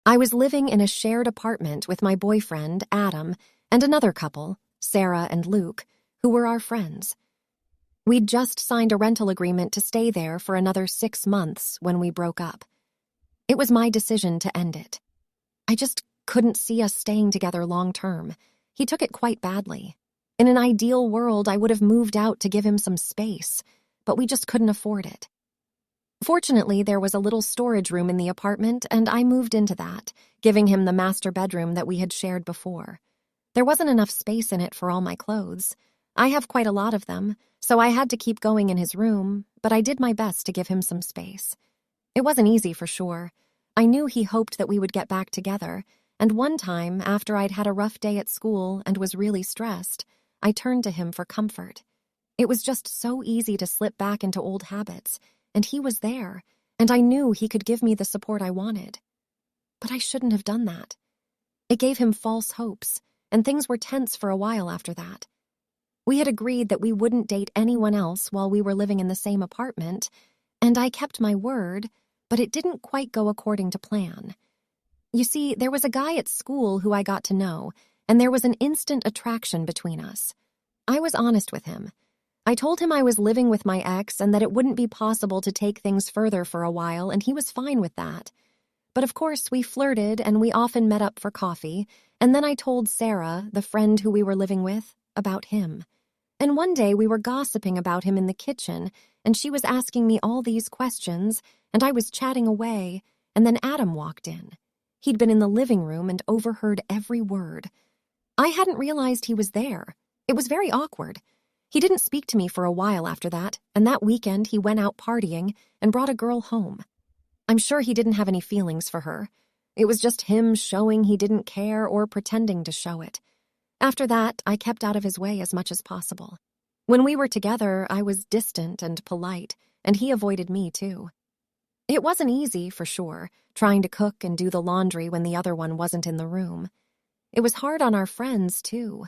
I was living in a shared apartment with my boyfriend, Adam, and another couple, Sarah and Luke, who were our friends. We'd just signed a rental agreement to stay there for another 6 months when we broke up. It was my decision to end it. I just couldn't see us staying together long term. He took it quite badly. In an ideal world, I would have moved out to give him some space, but we just couldn't afford it. Fortunately, there was a little storage room in the apartment, and I moved into that, giving him the master bedroom that we had shared before. There wasn't enough space in it for all my clothes. I have quite a lot of them, so I had to keep going in his room, but I did my best to give him some space. It wasn't easy for sure. I knew he hoped that we would get back together, and one time, after I'd had a rough day at school and was really stressed, I turned to him for comfort. It was just so easy to slip back into old habits, and he was there, and I knew he could give me the support I wanted. But I shouldn't have done that. It gave him false hopes, and things were tense for a while after that. We had agreed that we wouldn't date anyone else while we were living in the same apartment, and I kept my word, but it didn't quite go according to plan. You see, there was a guy at school who I got to know, and there was an instant attraction between us. I was honest with him. I told him I was living with my ex and that it wouldn't be possible to take things further for a while, and he was fine with that. But of course, we flirted and we often met up for coffee, and then I told Sarah, the friend who we were living with, about him. And one day we were gossiping about him in the kitchen, and she was asking me all these questions, and I was chatting away, and then Adam walked in. He'd been in the living room and overheard every word. I hadn't realized he was there. It was very awkward. He didn't speak to me for a while after that, and that weekend he went out partying and brought a girl home. I'm sure he didn't have any feelings for her. It was just him showing he didn't care or pretending to show it. After that, I kept out of his way as much as possible. When we were together, I was distant and polite, and he avoided me too. It wasn't easy, for sure, trying to cook and do the laundry when the other one wasn't in the room. It was hard on our friends, too.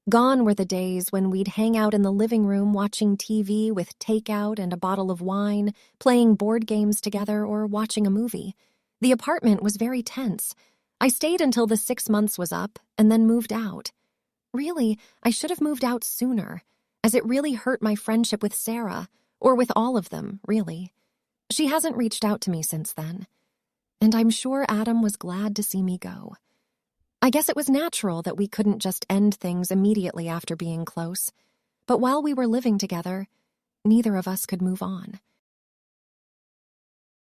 Gone were the days when we'd hang out in the living room watching TV with takeout and a bottle of wine, playing board games together or watching a movie. The apartment was very tense. I stayed until the 6 months was up and then moved out. Really, I should have moved out sooner, as it really hurt my friendship with Sarah, or with all of them, really. She hasn't reached out to me since then. And I'm sure Adam was glad to see me go. I guess it was natural that we couldn't just end things immediately after being close. But while we were living together, neither of us could move on.